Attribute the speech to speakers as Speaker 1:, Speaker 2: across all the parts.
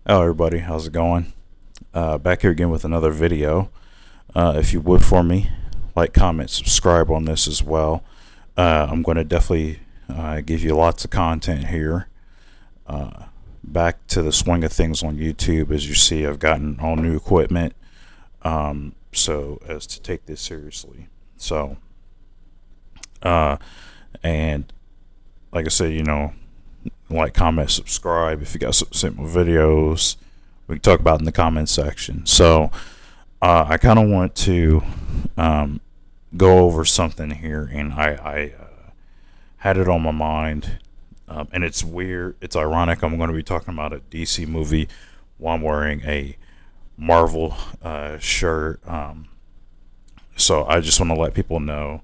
Speaker 1: Hello everybody, how's it going? Back here again with another video. If you would for me, like, comment, subscribe on this as well. I'm going to definitely give you lots of content here. Back to the swing of things on YouTube. As you see, I've gotten all new equipment, so as to take this seriously. So, and like I said, like, comment, subscribe. If you got some simple videos, we can talk about in the comment section. So I kind of want to go over something here, and I had it on my mind, and it's weird, it's ironic. I'm going to be talking about a DC movie while I'm wearing a Marvel shirt. So I just want to let people know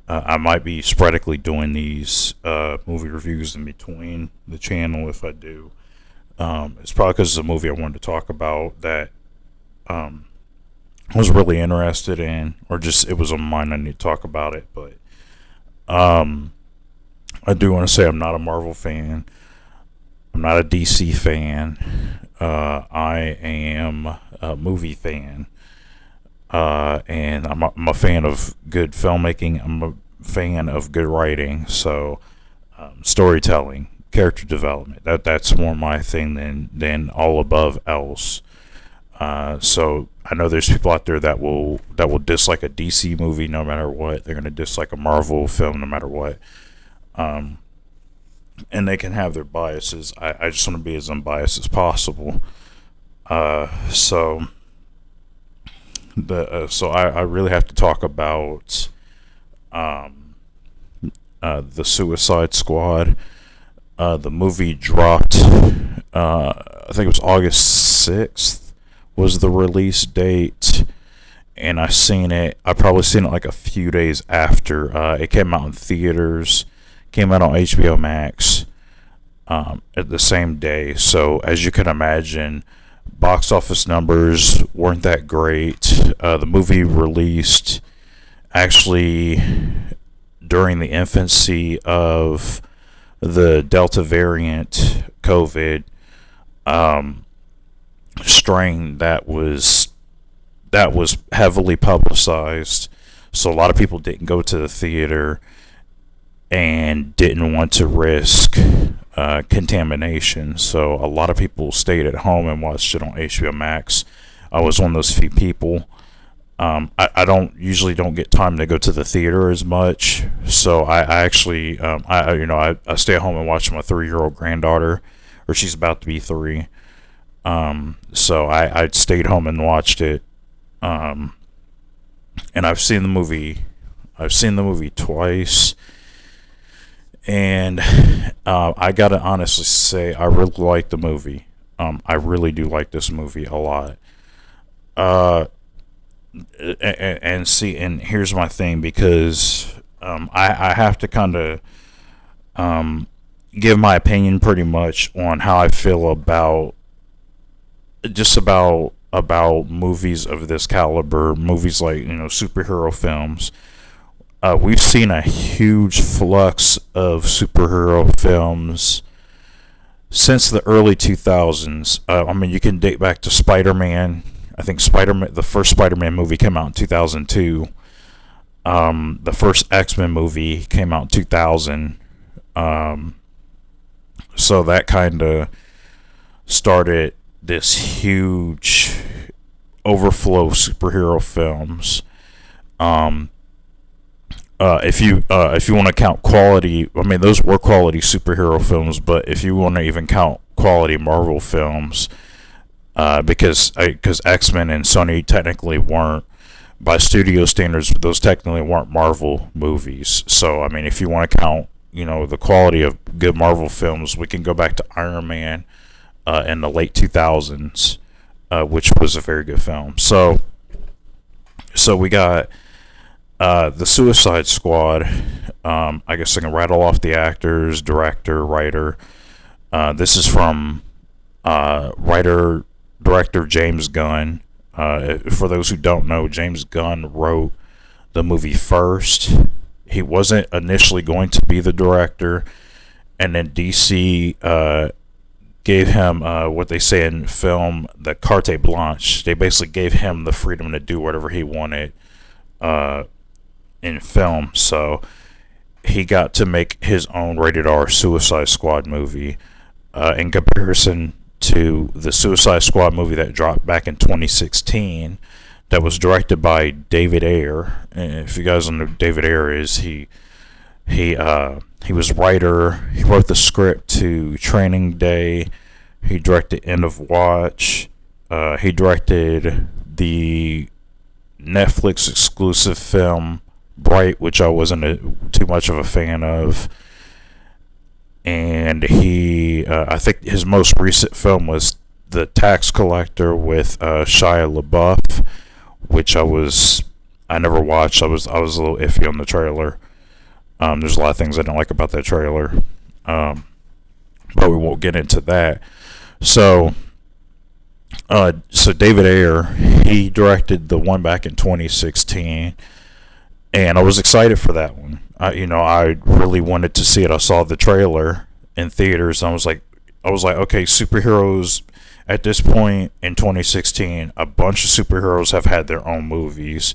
Speaker 1: I might be sporadically doing these movie reviews in between the channel if I do. It's probably because it's a movie I wanted to talk about that I was really interested in, or just it was on my mind, I need to talk about it. But I do want to say I'm not a Marvel fan. I'm not a DC fan. I am a movie fan. And I'm a fan of good filmmaking. I'm a fan of good writing. So, storytelling, character development. That's more my thing than all above else. So I know there's people out there that will dislike a DC movie no matter what. They're gonna dislike a Marvel film no matter what. And they can have their biases. I just want to be as unbiased as possible. So I really have to talk about the Suicide Squad. The movie dropped. I think it was August 6th was the release date, and I probably seen it like a few days after it came out in theaters. Came out on HBO Max at the same day. So as you can imagine, box office numbers weren't that great. The movie released actually during the infancy of the Delta variant COVID strain that was heavily publicized. So a lot of people didn't go to the theater and didn't want to risk contamination. So a lot of people stayed at home and watched it on HBO Max. I was one of those few people. I don't get time to go to the theater as much, so I actually I stay at home and watch my 3-year-old granddaughter, or she's about to be 3. So I stayed home and watched it. And I've seen the movie twice. And I gotta honestly say, I really like the movie. I really do like this movie a lot. And here's my thing, because I have to kind of give my opinion pretty much on how I feel about movies of this caliber, movies like superhero films. We've seen a huge flux of superhero films since the early 2000s. You can date back to Spider-Man. I think the first Spider-Man movie came out in 2002. The first X-Men movie came out in 2000. So that kind of started this huge overflow of superhero films. If you want to count quality, those were quality superhero films. But if you want to even count quality Marvel films, because X-Men and Sony technically weren't, by studio standards, those technically weren't Marvel movies. So if you want to count the quality of good Marvel films, we can go back to Iron Man in the late 2000s, which was a very good film. So we got the Suicide Squad. I guess I can rattle off the actors, director, writer. This is from director James Gunn. For those who don't know, James Gunn wrote the movie first. He wasn't initially going to be the director, and then DC gave him what they say in film, the carte blanche. They basically gave him the freedom to do whatever he wanted in film. So he got to make his own rated R Suicide Squad movie in comparison to the Suicide Squad movie that dropped back in 2016 that was directed by David Ayer. And if you guys don't know who David Ayer is, he was writer. He wrote the script to Training Day. He directed End of Watch. He directed the Netflix exclusive film Bright, which I wasn't too much of a fan of. And I think his most recent film was The Tax Collector with Shia LaBeouf, which I never watched. I was a little iffy on the trailer. There's a lot of things I don't like about that trailer, but we won't get into that. So David Ayer, he directed the one back in 2016, and I was excited for that one. I really wanted to see it. I saw the trailer in theaters, and I was like, okay, superheroes. At this point in 2016, a bunch of superheroes have had their own movies,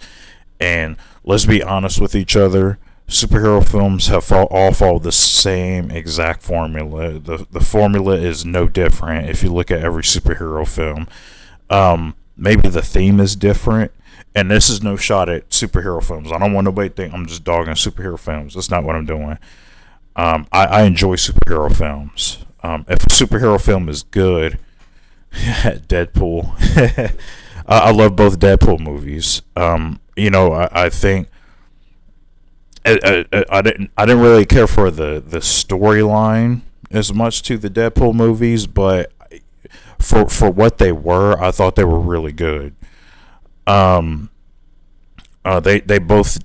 Speaker 1: and let's be honest with each other. Superhero films have all followed the same exact formula. The formula is no different if you look at every superhero film. Maybe the theme is different, and this is no shot at superhero films. I don't want nobody to think I'm just dogging superhero films. That's not what I'm doing. I enjoy superhero films. If a superhero film is good, Deadpool. I love both Deadpool movies. I think I didn't really care for the storyline as much to the Deadpool movies, but for what they were, I thought they were really good. They both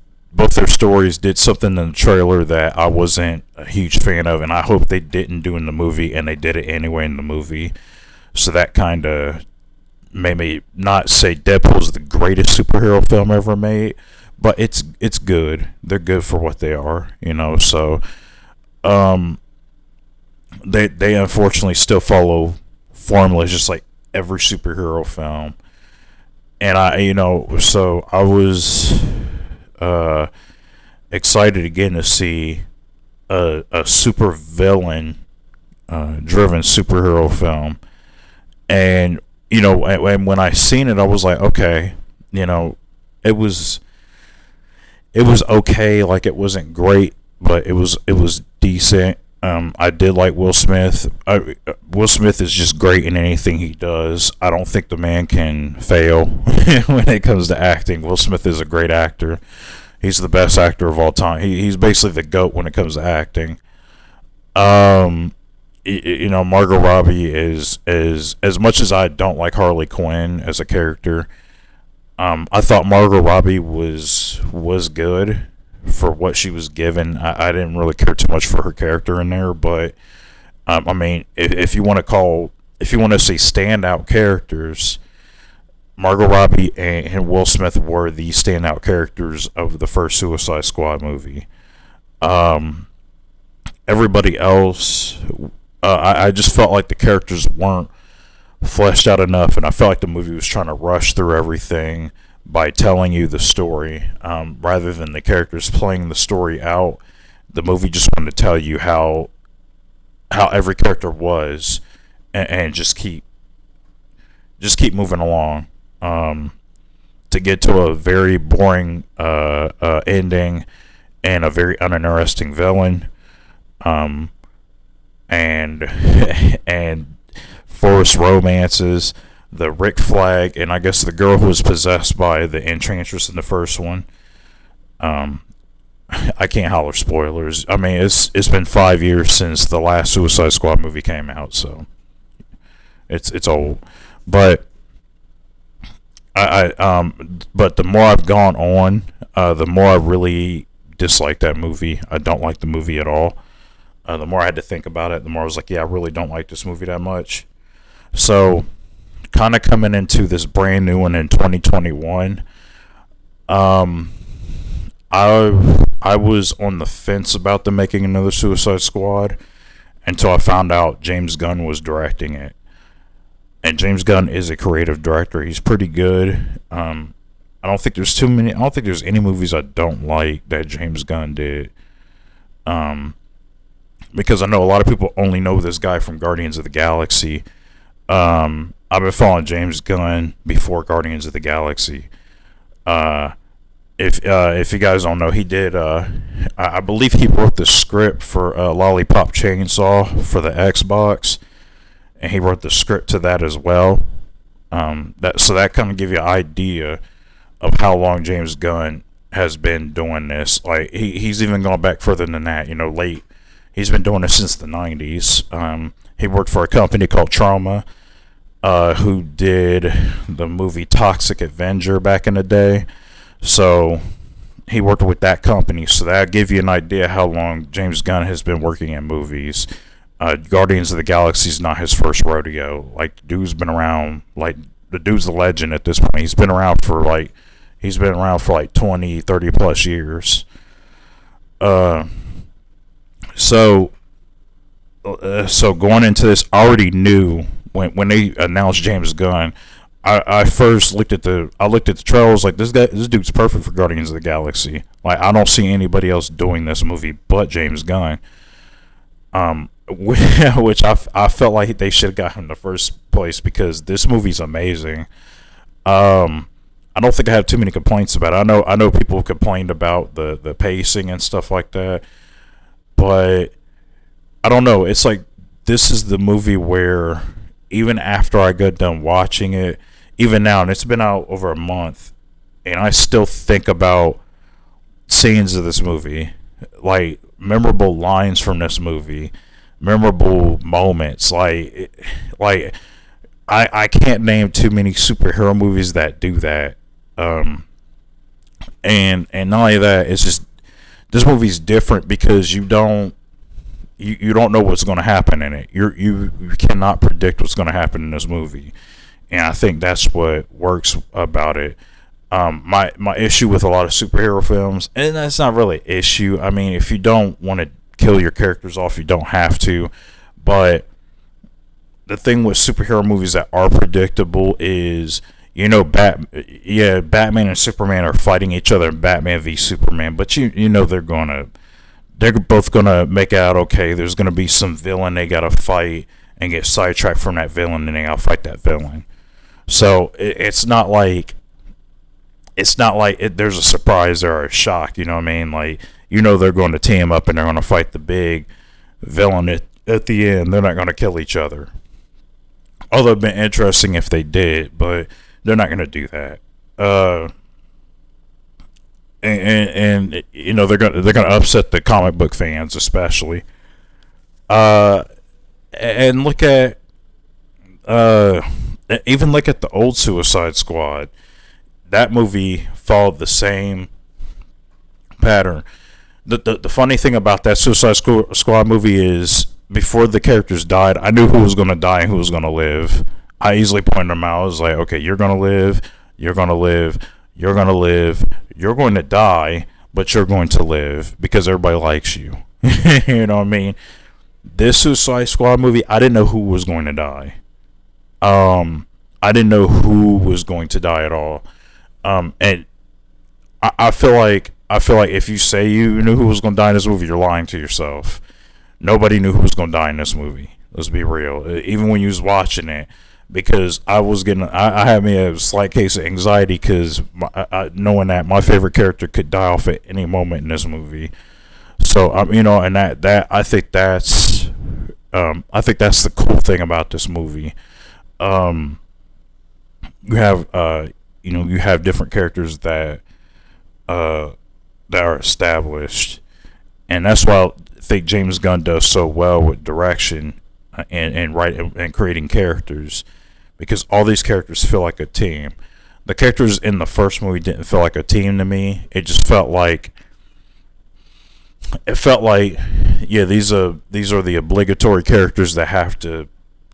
Speaker 1: their stories did something in the trailer that I wasn't a huge fan of, and I hope they didn't do in the movie, and they did it anyway in the movie. So that kind of made me not say Deadpool's the greatest superhero film ever made, but it's good. They're good for what they are, So, they unfortunately still follow formulas just like every superhero film, and so I was excited again to see a super villain driven superhero film, and when I seen it, I was like, okay, it was okay. Like, it wasn't great, but it was decent. I did like Will Smith. Will Smith is just great in anything he does. I don't think the man can fail when it comes to acting. Will Smith is a great actor. He's the best actor of all time. He's basically the GOAT when it comes to acting. Margot Robbie is as much as I don't like Harley Quinn as a character. I thought Margot Robbie was good for what she was given. I didn't really care too much for her character in there, but if you want to say standout characters, Margot Robbie and Will Smith were the standout characters of the first Suicide Squad movie. Everybody else, I just felt like the characters weren't fleshed out enough, and I felt like the movie was trying to rush through everything by telling you the story, rather than the characters playing the story out. The movie just wanted to tell you how every character was, and just keep moving along, to get to a very boring ending and a very uninteresting villain, and forced romances. The Rick Flag, and I guess the girl who was possessed by the Enchantress in the first one. I can't holler spoilers. I mean, it's been 5 years since the last Suicide Squad movie came out, so it's old. But but the more I've gone on, the more I really dislike that movie. I don't like the movie at all. The more I had to think about it, the more I was like, yeah, I really don't like this movie that much. So, kind of coming into this brand new one in 2021, I was on the fence about them making another Suicide Squad, until I found out James Gunn was directing it. And James Gunn is a creative director. He's pretty good. I don't think there's any movies I don't like that James Gunn did. Because I know a lot of people only know this guy from Guardians of the Galaxy. I've been following James Gunn before Guardians of the Galaxy. If you guys don't know, he did. I believe he wrote the script for Lollipop Chainsaw for the Xbox, and he wrote the script to that as well. That kind of give you an idea of how long James Gunn has been doing this. Like he's even gone back further than that. Late. He's been doing this since the 90s. He worked for a company called Trauma, who did the movie Toxic Avenger back in the day. So he worked with that company. So that'll give you an idea how long James Gunn has been working in movies. Guardians of the Galaxy is not his first rodeo. Like, the dude's been around. Like, the dude's a legend at this point. He's been around for like 20, 30 plus years. So going into this, I already knew when they announced James Gunn. I first looked at the trailers, like, this dude's perfect for Guardians of the Galaxy. Like, I don't see anybody else doing this movie but James Gunn. Which I felt like they should have got him in the first place, because this movie's amazing. I don't think I have too many complaints about it. I know people complained about the pacing and stuff like that, but I don't know. It's like, this is the movie where even after I got done watching it, even now, and it's been out over a month, and I still think about scenes of this movie, like memorable lines from this movie, memorable moments. Like I can't name too many superhero movies that do that. And not only that, it's just, this movie's different because you don't know what's going to happen in it. You cannot predict what's going to happen in this movie, and I think that's what works about it. My issue with a lot of superhero films, and that's not really an issue. I mean, if you don't want to kill your characters off, you don't have to. But the thing with superhero movies that are predictable is, Batman and Superman are fighting each other in Batman v Superman, but they're both gonna make it out okay. There's gonna be some villain they gotta fight and get sidetracked from that villain, and they gotta fight that villain. So it's not like there's a surprise or a shock. You know what I mean? Like, they're going to team up and they're going to fight the big villain at the end. They're not going to kill each other. Although it'd been interesting if they did, but they're not going to do that. And they're going to upset the comic book fans especially. And look at the old Suicide Squad. That movie followed the same pattern. The funny thing about that Suicide Squad movie is, before the characters died, I knew who was going to die and who was going to live. I easily pointed them out. I was like, okay, you're going to live, you're going to live, you're going to live, you're going to die, but you're going to live because everybody likes you. You know what I mean? This Suicide Squad movie, I didn't know who was going to die. I didn't know who was going to die at all. And I feel like if you say you knew who was going to die in this movie, you're lying to yourself. Nobody knew who was going to die in this movie. Let's be real. Even when you was watching it, because I had me a slight case of anxiety because knowing that my favorite character could die off at any moment in this movie. So and that I think that's the cool thing about this movie. You have different characters that are established, and that's why I think James Gunn does so well with direction and writing and creating characters, because all these characters feel like a team. The characters in the first movie didn't feel like a team to me. It just felt like these are the obligatory characters that have to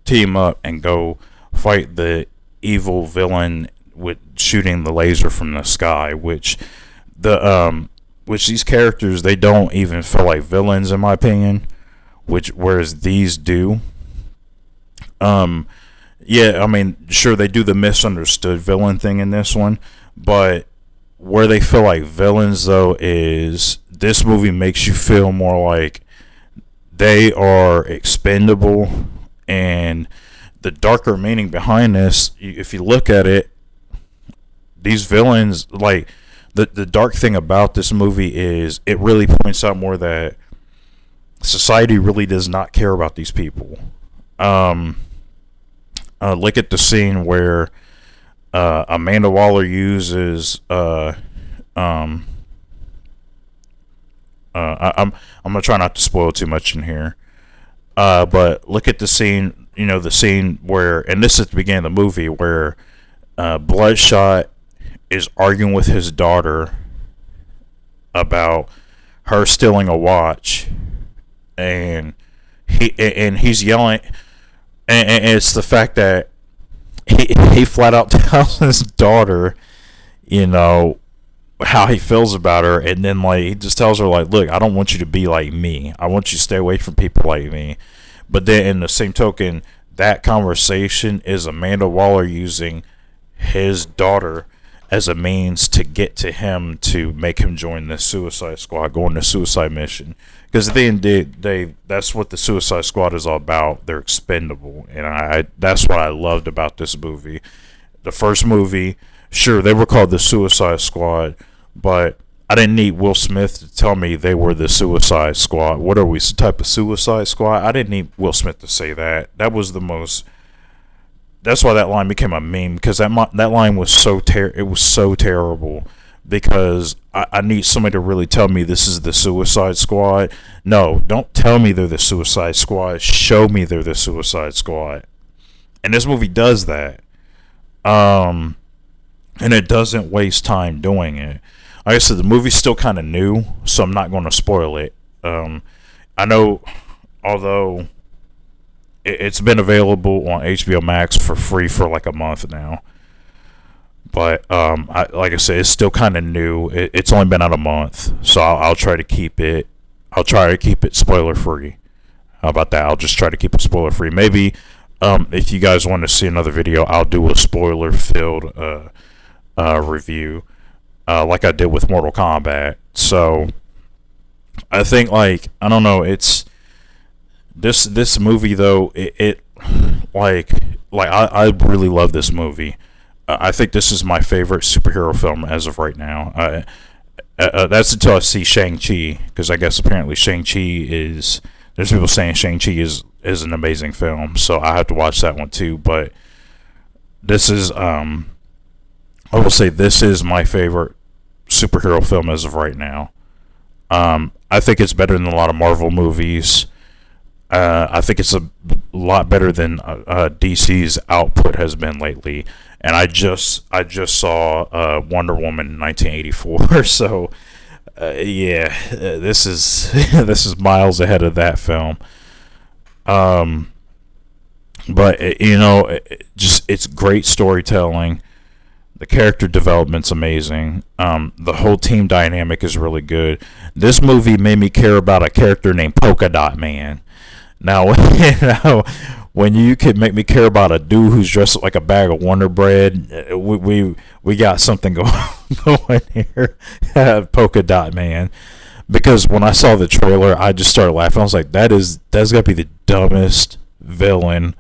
Speaker 1: team up and go fight the evil villain with shooting the laser from the sky, which these characters, they don't even feel like villains in my opinion. which whereas these do. Yeah, I mean, sure they do the misunderstood villain thing in this one, but where they feel like villains though is this movie makes you feel more like they are expendable, and the darker meaning behind this, if you look at it, these villains, like the dark thing about this movie is it really points out more that society really does not care about these people. Look at the scene where Amanda Waller uses I'm gonna try not to spoil too much in here. But look at the scene, the scene where, and this is at the beginning of the movie, where Bloodshot is arguing with his daughter about her stealing a watch, and he's yelling, and it's the fact that he flat out tells his daughter, how he feels about her, and then like he just tells her like, look, I don't want you to be like me. I want you to stay away from people like me. But then in the same token, that conversation is Amanda Waller using his daughter as a means to get to him to make him join the Suicide Squad, go on the suicide mission. Because at the end of the day, that's what the Suicide Squad is all about. They're expendable, and that's what I loved about this movie. The first movie, sure, they were called the Suicide Squad, but I didn't need Will Smith to tell me they were the Suicide Squad. What are we, some type of Suicide Squad? I didn't need Will Smith to say that. That was the most. That's why that line became a meme, because that line was it was so terrible. Because I need somebody to really tell me this is the Suicide Squad. No, don't tell me they're the Suicide Squad. Show me they're the Suicide Squad. And this movie does that. And it doesn't waste time doing it. Like I said, the movie's still kind of new, so I'm not going to spoil it. I know, although it's been available on HBO Max for free for like a month now. But like I said, it's still kind of new. It's only been out a month, so I'll try to keep it. I'll try to keep it spoiler free. How about that? I'll just try to keep it spoiler free. Maybe if you guys want to see another video, I'll do a spoiler filled review, like I did with Mortal Kombat. So I think, like, I don't know. It's this movie though. I really love this movie. I think this is my favorite superhero film as of right now. That's until I see Shang-Chi, because I guess apparently Shang-Chi is. There's people saying Shang-Chi is an amazing film, so I have to watch that one too. But this is, I will say, this is my favorite superhero film as of right now. I think it's better than a lot of Marvel movies. I think it's a lot better than DC's output has been lately. And I just saw Wonder Woman in 1984, so this is this is miles ahead of that film. But it's great storytelling. The character development's amazing. The whole team dynamic is really good. This movie made me care about a character named Polka Dot Man. Now, when you could make me care about a dude who's dressed like a bag of Wonder Bread, we got something going here. Polka Dot Man. Because when I saw the trailer, I just started laughing. I was like, that's got to be the dumbest villain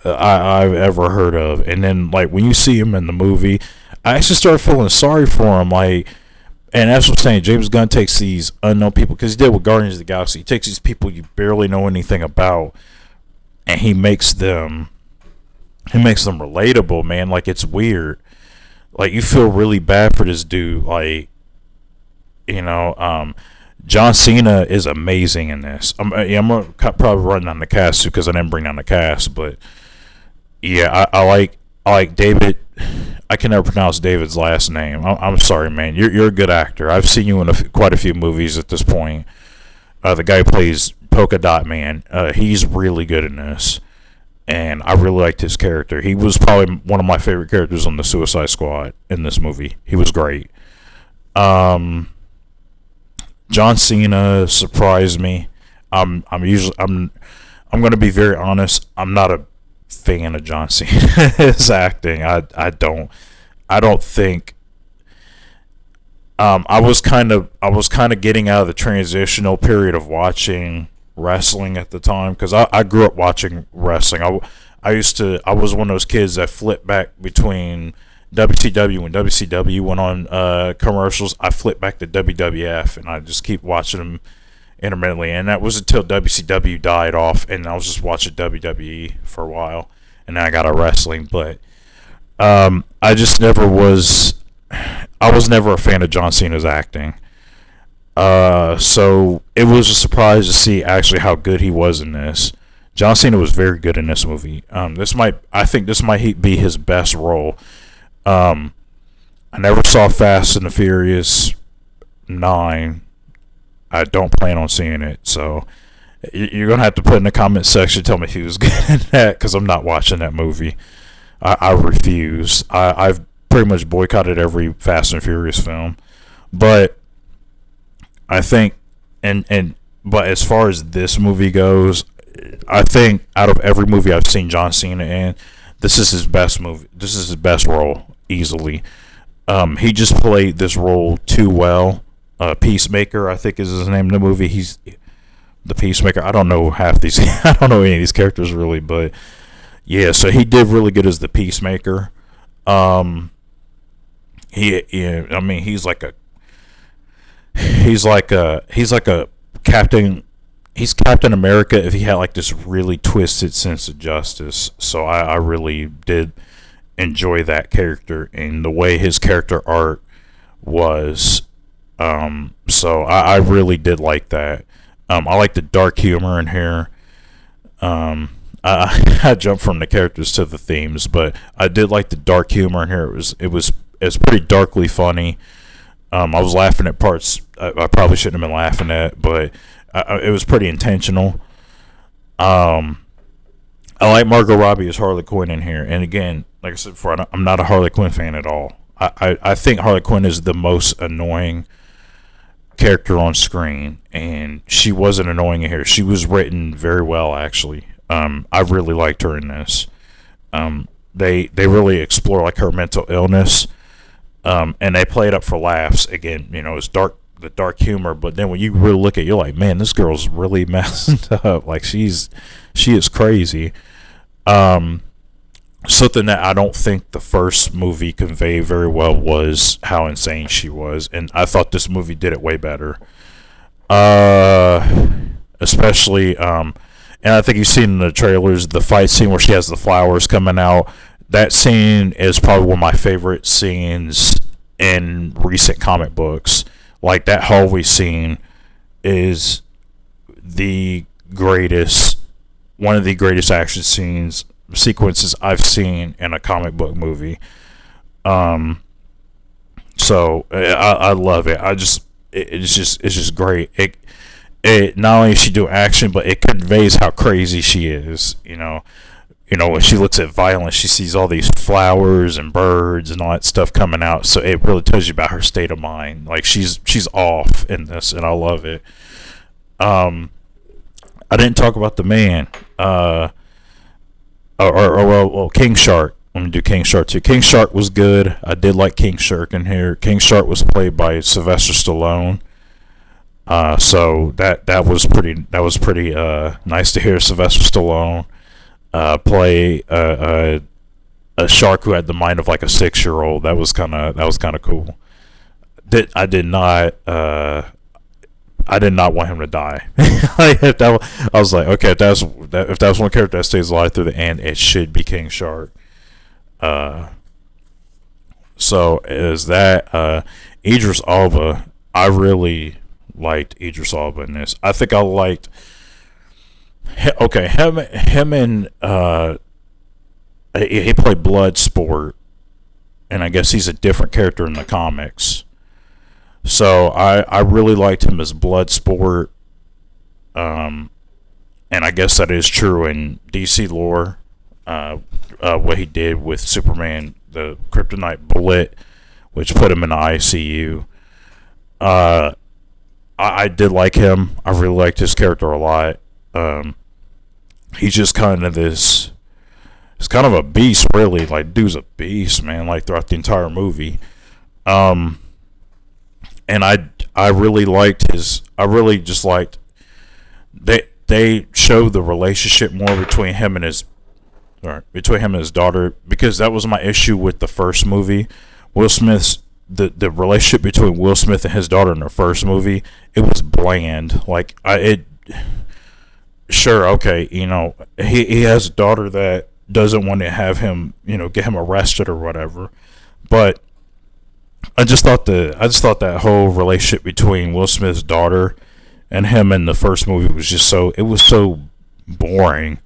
Speaker 1: I've ever heard of. And then, like, when you see him in the movie, I actually started feeling sorry for him. Like, and that's what I'm saying. James Gunn takes these unknown people, because he did with Guardians of the Galaxy. He takes these people you barely know anything about, and he makes them relatable, man. Like, it's weird. Like, you feel really bad for this dude. Like, John Cena is amazing in this. I'm gonna probably run down the cast because I didn't bring down the cast, but yeah, I like David. I can never pronounce David's last name. I'm sorry, man. You're a good actor. I've seen you in quite a few movies at this point. The guy who plays Polka Dot Man. He's really good in this, and I really liked his character. He was probably one of my favorite characters on the Suicide Squad in this movie. He was great. John Cena surprised me. I'm going to be very honest. I'm not a fan of John Cena's acting. I don't think. I was kind of getting out of the transitional period of watching wrestling at the time, because I grew up watching wrestling. I was one of those kids that flipped back between WCW when WCW went on commercials. I flipped back to WWF, and I just keep watching them intermittently. And that was until WCW died off, and I was just watching WWE for a while, and then I got a wrestling. But I just never was. I was never a fan of John Cena's acting. So it was a surprise to see actually how good he was in this. John Cena was very good in this movie. I think this might be his best role. I never saw Fast and the Furious 9. I don't plan on seeing it, so you're gonna have to put in the comment section, tell me he was good in that, because I'm not watching that movie. I refuse. I've pretty much boycotted every Fast and Furious film, but I think, but as far as this movie goes, I think out of every movie I've seen John Cena in, this is his best movie. This is his best role, easily. He just played this role too well. Peacemaker, I think, is his name in the movie. He's the Peacemaker. I don't know half these. I don't know any of these characters really, but yeah. So he did really good as the Peacemaker. I mean, he's like a captain. He's Captain America if he had like this really twisted sense of justice. So I really did enjoy that character and the way his character arc was. So I really did like that. I like the dark humor in here. I jumped from the characters to the themes, but I did like the dark humor in here. It was pretty darkly funny. I was laughing at parts I probably shouldn't have been laughing at, but it was pretty intentional. I like Margot Robbie as Harley Quinn in here, and again, like I said before, I'm not a Harley Quinn fan at all. I think Harley Quinn is the most annoying character on screen, and she wasn't annoying in here. She was written very well, actually. I really liked her in this. They really explore like her mental illness, and they play it up for laughs. Again, it's the dark humor, but then when you really look at it, you're like, man, this girl's really messed up. Like she is crazy. Something that I don't think the first movie conveyed very well was how insane she was, and I thought this movie did it way better. Especially, and I think you've seen in the trailers the fight scene where she has the flowers coming out. That scene is probably one of my favorite scenes in recent comic books. Like that hallway scene is one of the greatest action sequences I've seen in a comic book movie. So I love it. It's just great. It not only does she do action, but it conveys how crazy she is. When she looks at violence, she sees all these flowers and birds and all that stuff coming out. So it really tells you about her state of mind. Like she's off in this, and I love it. I didn't talk about the man. Well, King Shark. Let me do King Shark too. King Shark was good. I did like King Shark in here. King Shark was played by Sylvester Stallone. So that was pretty nice to hear Sylvester Stallone play a shark who had the mind of like a 6-year-old. That was kind of cool. I did not want him to die. I was like, okay, if that's one character that stays alive through the end, it should be King Shark. So is that Idris Elba? I really liked Idris Elba in this. I think I liked. Okay, him and he played Bloodsport, and I guess he's a different character in the comics. So I really liked him as Bloodsport, and I guess that is true in DC lore. What he did with Superman, the kryptonite bullet, which put him in the ICU. I did like him. I really liked his character a lot. He's just kind of this. It's kind of a beast, really. Like, dude's a beast, man. Like throughout the entire movie. And I really liked his. I really just liked. They showed the relationship more between him and his. Or between him and his daughter, because that was my issue with the first movie. Will Smith's the relationship between Will Smith and his daughter in the first movie, it was bland. Like sure, okay, he has a daughter that doesn't want to have him, get him arrested or whatever. But I just thought that whole relationship between Will Smith's daughter and him in the first movie was just so boring.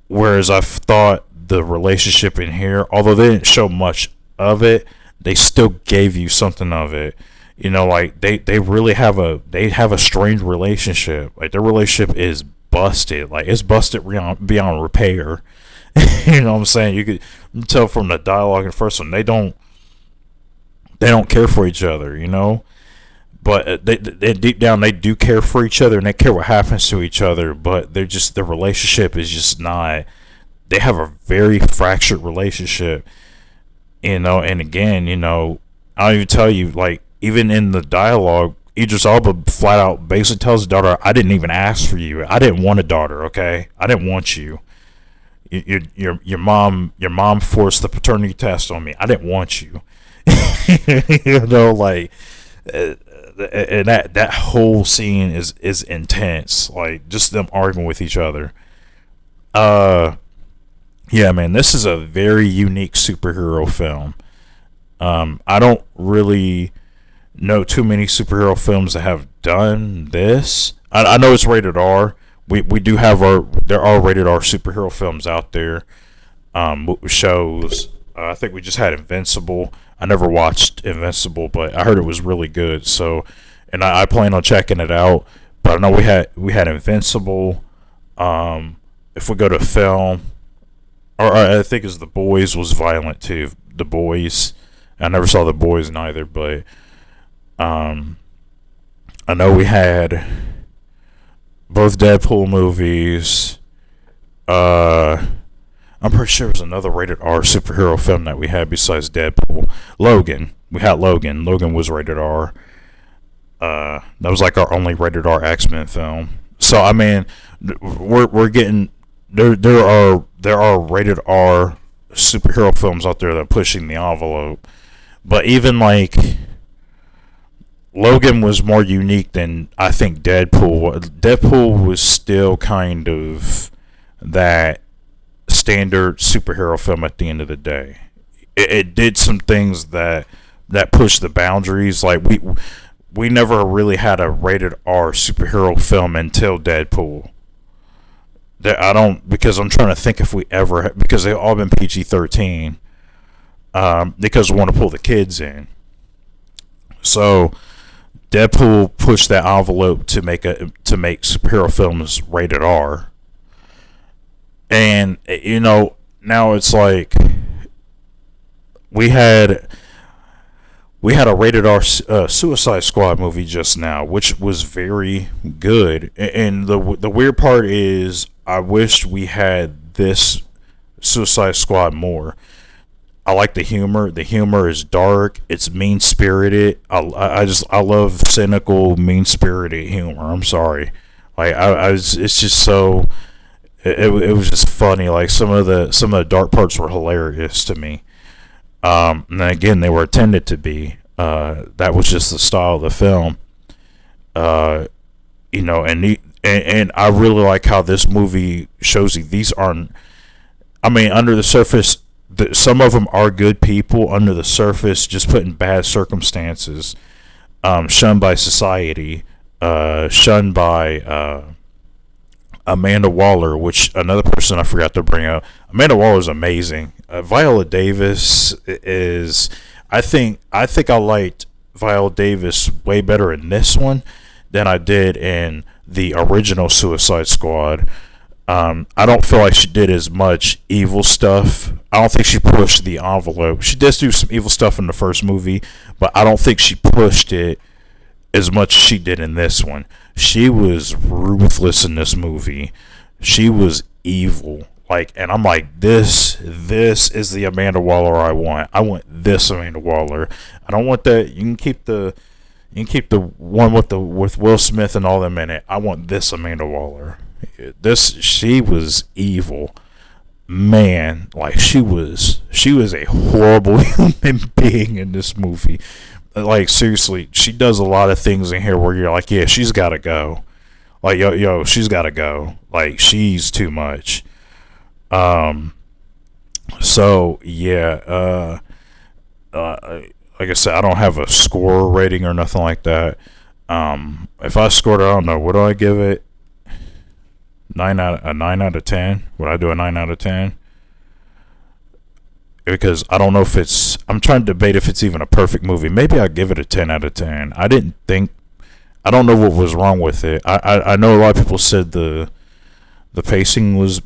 Speaker 1: Whereas I thought the relationship in here, although they didn't show much of it, they still gave you something of it. Like they really have a strained relationship. Like their relationship is busted. Like it's busted beyond repair. You know what I'm saying? You could tell from the dialogue in the first one, they don't care for each other. But they deep down they do care for each other and they care what happens to each other. But their relationship is just not. They have a very fractured relationship. And again, I'll even tell you, like, even in the dialogue, Idris Elba flat out basically tells his daughter, "I didn't even ask for you. I didn't want a daughter. Okay, I didn't want you. Your mom forced the paternity test on me. I didn't want you." Like, and that whole scene is intense. Like, just them arguing with each other. Yeah, man, this is a very unique superhero film. I don't really know too many superhero films that have done this. I know it's rated R. We do have there are rated R superhero films out there. Shows. I think we just had Invincible. I never watched Invincible, but I heard it was really good. So, and I plan on checking it out. But I know we had Invincible. If we go to film. Or I think The Boys was violent too. The Boys. I never saw The Boys neither, but I know we had both Deadpool movies. I'm pretty sure it was another rated R superhero film that we had besides Deadpool. Logan. We had Logan. Logan was rated R. That was like our only rated R X-Men film. So I mean, we're getting. There are rated R superhero films out there that are pushing the envelope, but even like Logan was more unique than I think Deadpool. Deadpool was still kind of that standard superhero film at the end of the day. It did some things that pushed the boundaries. Like we never really had a rated R superhero film until Deadpool. Because I'm trying to think if we ever, because they've all been PG-13, because we want to pull the kids in. So Deadpool pushed that envelope to make superhero films rated R. And now it's like we had a rated R Suicide Squad movie just now, which was very good. And the weird part is, I wished we had this Suicide Squad more. I like the humor. The humor is dark. It's mean spirited. I love cynical, mean spirited humor. I'm sorry, like it's just so. It was just funny. Like some of the dark parts were hilarious to me. And again, they were intended to be. That was just the style of the film. And I really like how this movie shows you these aren't. I mean, under the surface, some of them are good people. Under the surface, just put in bad circumstances, shunned by society, shunned by Amanda Waller, which another person I forgot to bring up. Amanda Waller is amazing. Viola Davis is. I think I liked Viola Davis way better in this one than I did in the original Suicide Squad. I don't feel like she did as much evil stuff. I don't think she pushed the envelope. She does do some evil stuff in the first movie, but I don't think she pushed it as much as she did in this one. She was ruthless in this movie. She was evil. Like, and I'm like, this is the Amanda Waller I want. I want this Amanda Waller. I don't want that. You can keep the one with Will Smith and all them in it. I want this Amanda Waller. She was evil. Man, like she was a horrible human being in this movie. Like, seriously, she does a lot of things in here where you're like, yeah, she's got to go. Like, she's got to go. Like, she's too much. So yeah, like I said, I don't have a score rating or nothing like that. If I scored it, I don't know, what do I give it? 9 out of 10? Would I do a 9 out of 10? Because I don't know if it's, I'm trying to debate if it's even a perfect movie. Maybe I'll give it a 10 out of 10. I don't know what was wrong with it. I know a lot of people said the pacing was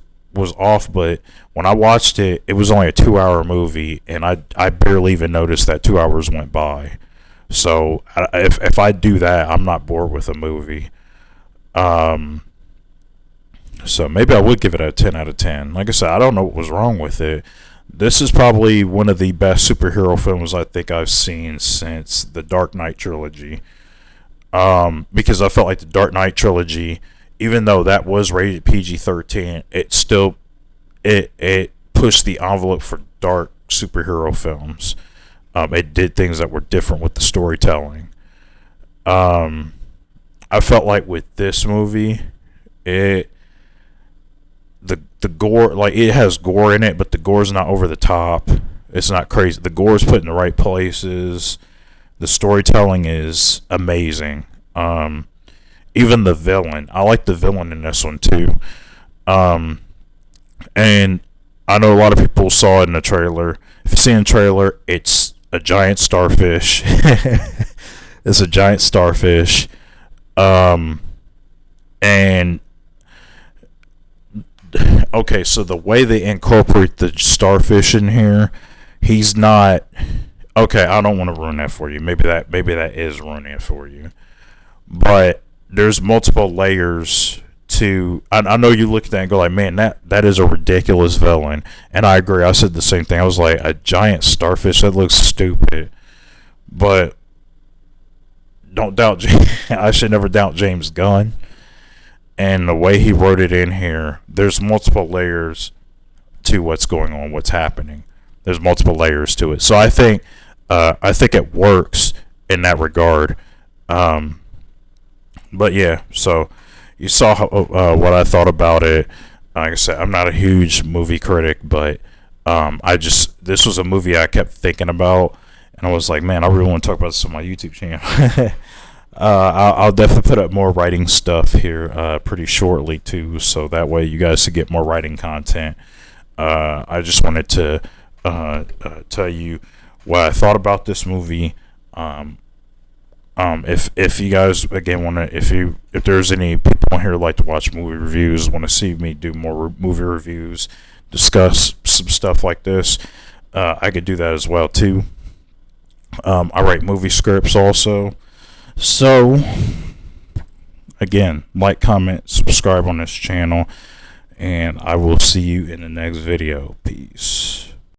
Speaker 1: off, but when I watched it, it was only a 2-hour movie, and I barely even noticed that 2 hours went by. So if I do that, I'm not bored with a movie. So maybe I would give it a 10 out of 10. Like I said, I don't know what was wrong with it. This is probably one of the best superhero films I think I've seen since the Dark Knight trilogy. Because I felt like the Dark Knight trilogy, even though that was rated PG-13, it still it pushed the envelope for dark superhero films. It did things that were different with the storytelling. I felt like with this movie, the gore, like, it has gore in it, but the gore's not over the top. It's not crazy. The gore's put in the right places. The storytelling is amazing. Even the villain, I like the villain in this one too. And I know a lot of people saw it in the trailer. If you see in the trailer, it's a giant starfish. It's a giant starfish. And okay, so the way they incorporate the starfish in here, he's not, okay, I don't want to ruin that for you. Maybe that is ruining it for you. But there's multiple layers to, I know you look at that and go like, man, that is a ridiculous villain. And I agree. I said the same thing. I was like, a giant starfish, that looks stupid. But don't doubt, I should never doubt James Gunn. And the way he wrote it in here, there's multiple layers to what's going on, what's happening. There's multiple layers to it. So I think it works in that regard. But yeah, so you saw what I thought about it. Like I said, I'm not a huge movie critic, but this was a movie I kept thinking about, and I was like, man, I really want to talk about this on my YouTube channel. I'll definitely put up more writing stuff here pretty shortly too, so that way you guys can get more writing content. I just wanted to tell you what I thought about this movie. If you guys again want to, if there's any people on here who like to watch movie reviews, want to see me do more movie reviews, discuss some stuff like this, I could do that as well too. I write movie scripts also. So, again, like, comment, subscribe on this channel, and I will see you in the next video. Peace.